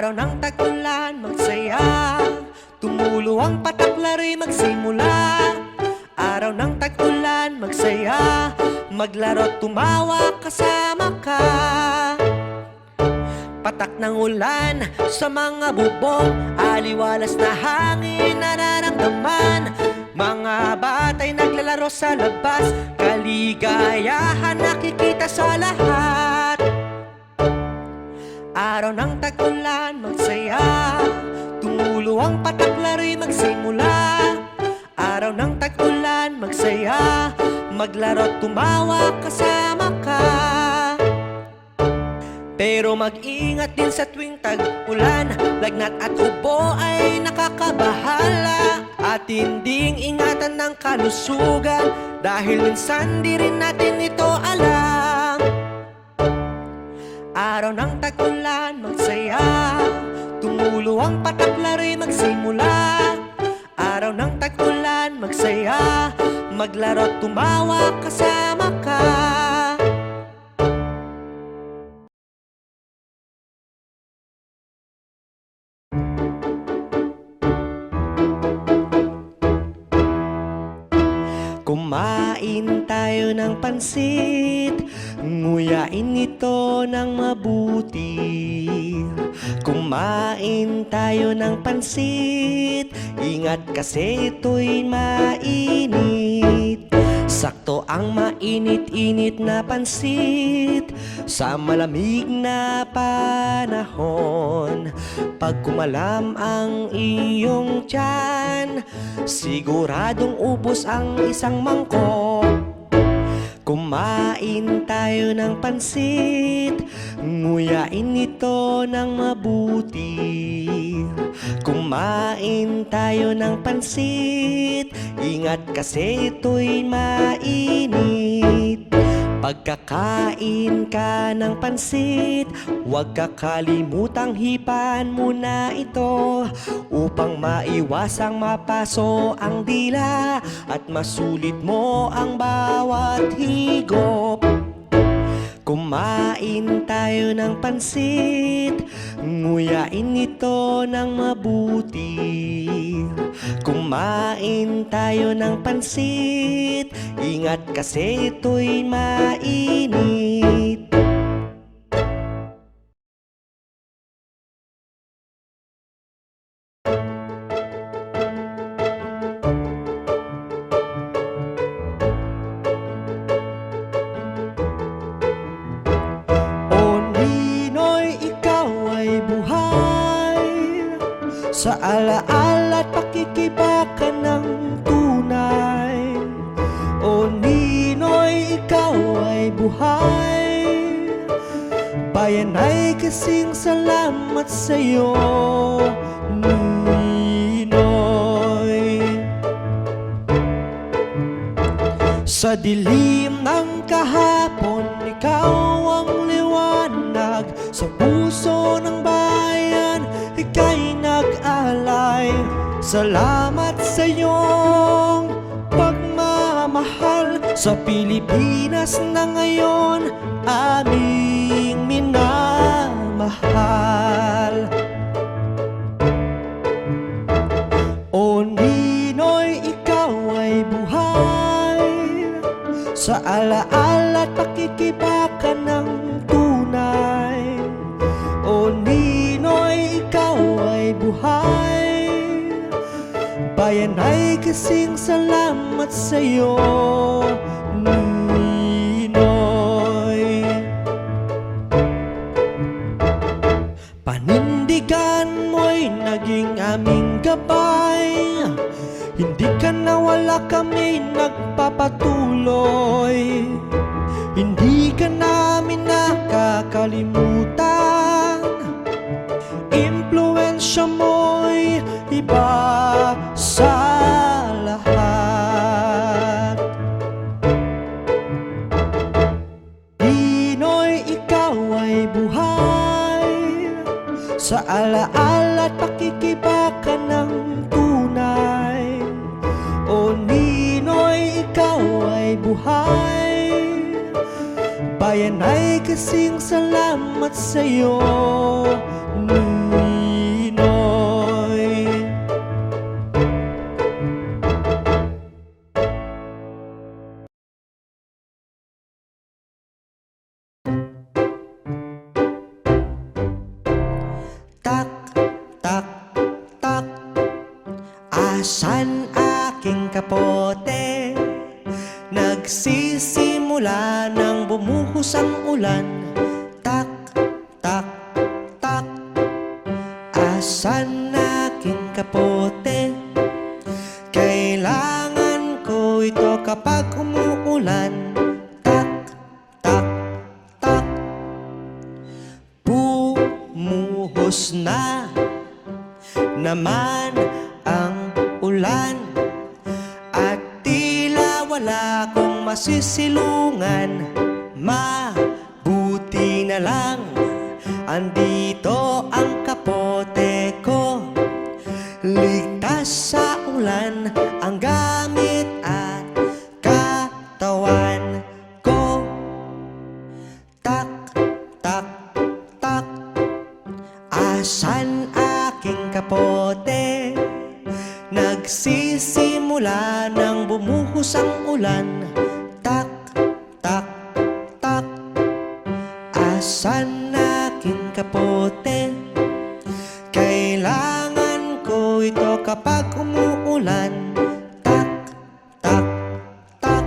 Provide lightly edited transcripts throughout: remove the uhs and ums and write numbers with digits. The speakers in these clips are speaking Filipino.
Araw ng tag-ulan, magsaya, tumulo ang pataklari magsimula. Araw ng tag-ulan, magsaya, maglaro, tumawa, kasama ka. Patak ng ulan sa mga bubong, aliwalas na hangin nararamdaman. Mga bata'y naglalaro sa labas, kaligayahan nakikita sa lahat. Araw ng tag-ulan, magsaya, tumulo ang pataklari magsimula. Araw ng tag-ulan, magsaya, maglaro, tumawa, kasama ka. Pero mag-ingat din sa tuwing tag-ulan, lagnat at ubo ay nakakabahala. At hinding ingatan ng kalusugan, dahil minsan di rin natin ito alam. Araw ng tag-ulan, magsaya, tumulo ang pataklari magsimula. Araw ng tag-ulan, magsaya, maglaro, tumawa, kasama ka. Kumain tayo ng pansit, nguyain ito ng mabuti. Kumain tayo ng pansit, ingat kasi ito'y mainit. Sakto ang mainit-init na pansit sa malamig na panahon. Pag kumalam ang iyong tiyan, siguradong ubos ang isang mangkok. Kumain tayo ng pansit, nguyain ito ng mabuti. Kumain tayo ng pansit, ingat kasi ito'y mainit. Pagkakain ka ng pansit, huwag kakalimutang hipan muna ito, upang maiwasang mapaso ang dila at masulit mo ang bawat higop. Kumain tayo ng pansit, nguyain ito ng mabuti. Kumain tayo ng pansit, ingat kasi ito'y mainit. Sa alaala at pakikibaka ng tunay, o Ninoy, ikaw ay buhay. Bayan ay kasing salamat sa'yo, Ninoy. Sa dilim ng kahapon, ikaw ang liwanag. Sa puso ng bayan, ika'y nag-alay. Salamat sa iyong pagmamahal sa Pilipinas na ngayon aming minamahal. O Ninoy, ikaw ay buhay. Sa alaala at pakikibaka ng tunay, o Ninoy, ikaw ay buhay. Bayan ay kasing salamat sa'yo, Ninoy. Panindigan mo'y naging aming gabay, hindi ka nawala, kami nagpapatuloy. Hindi ka namin nakakalimutan, impluwensya mo'y iba sa lahat. Ninoy, ikaw ay buhay. Sa alaala at pakikibaka ng tunay, o Ninoy, ikaw ay buhay. Bayan ay kasing salamat sa'yo, Ninoy. Asan aking kapote? Nagsisimula nang bumuhos ang ulan. Tak, tak, tak. Asan aking kapote? Kailangan ko ito kapag umuulan. Tak, tak, tak. Bumuhos na naman ang ulan at tila wala kong masisilungan. Mabuti na lang andito ang kapote ko. Ligtas sa ulan ang gamit at katawan ko. Tak, tak, tak. Asan aking kapote? Nagsisimula nang bumuhos ang ulan. Tak, tak, tak. Asan aking kapote? Kailangan ko ito kapag umuulan. Tak, tak, tak.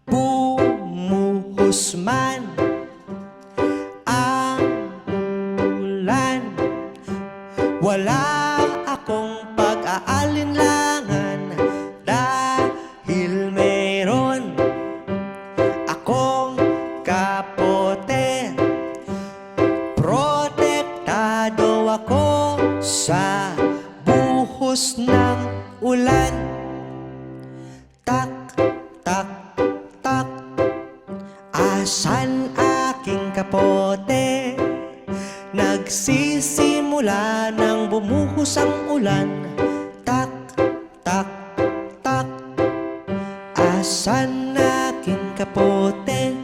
Bumuhos man ang ulan, wala akong pag-aalinlangan dahil meron akong kapote. Protektado ako sa buhos ng ulan. Tak, tak, tak. Asan aking kapote? Nagsisimula nang bumuhos ang ulan. Tak, tak, tak. Asan aking kapote?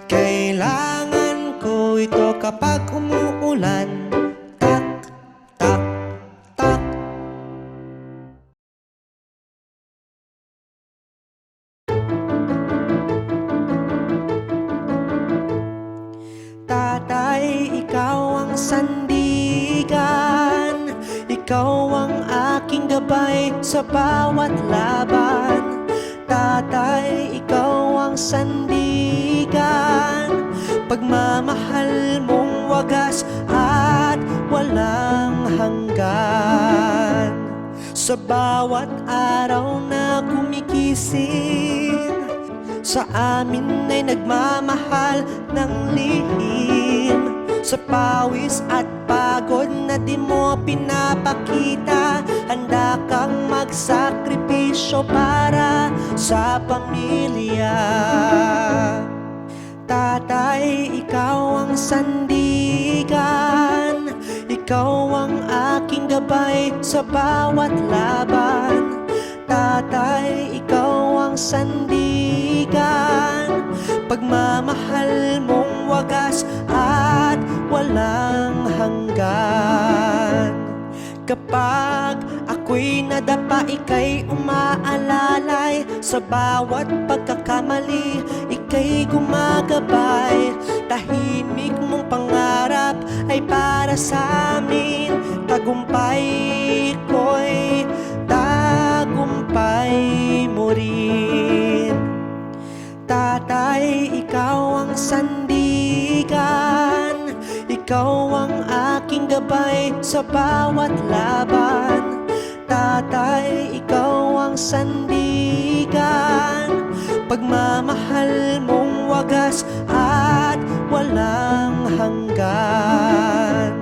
Kailangan ko ito kapag umuulan. Tak, tak, tak. Tatay, ikaw ang sandigan, ikaw ang aking gabay sa bawat laban. Tatay, ikaw ang sandigan, pagmamahal mong wagas at walang hanggan. Sa bawat araw na gumigising, sa amin ay nagmamahal ng lihim. Sa pawis at pagod na di mo pinapakita, handa kang magsakripisyo para sa pamilya. Tatay, ikaw ang sandigan, ikaw ang aking gabay sa bawat laban. Tatay, ikaw ang sandigan, pagmamahal mong wagas at walang hanggan. Kapag ako'y nadapa, ika'y umaalalay. Sa bawat pagkakamali, ika'y gumagabay. Tahimik mong pangarap ay para sa amin. Tagumpay ko'y tagumpay mo rin. Tatay, ikaw ang sandigan, ikaw ang aking gabay sa bawat laban. Tatay, ikaw ang sandigan, pagmamahal mong wagas at walang hanggan.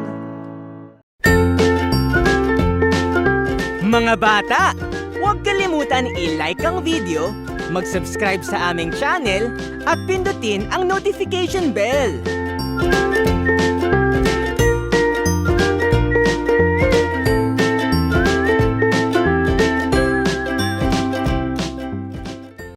Mga bata, huwag kalimutan i-like ang video, mag-subscribe sa aming channel, at pindutin ang notification bell.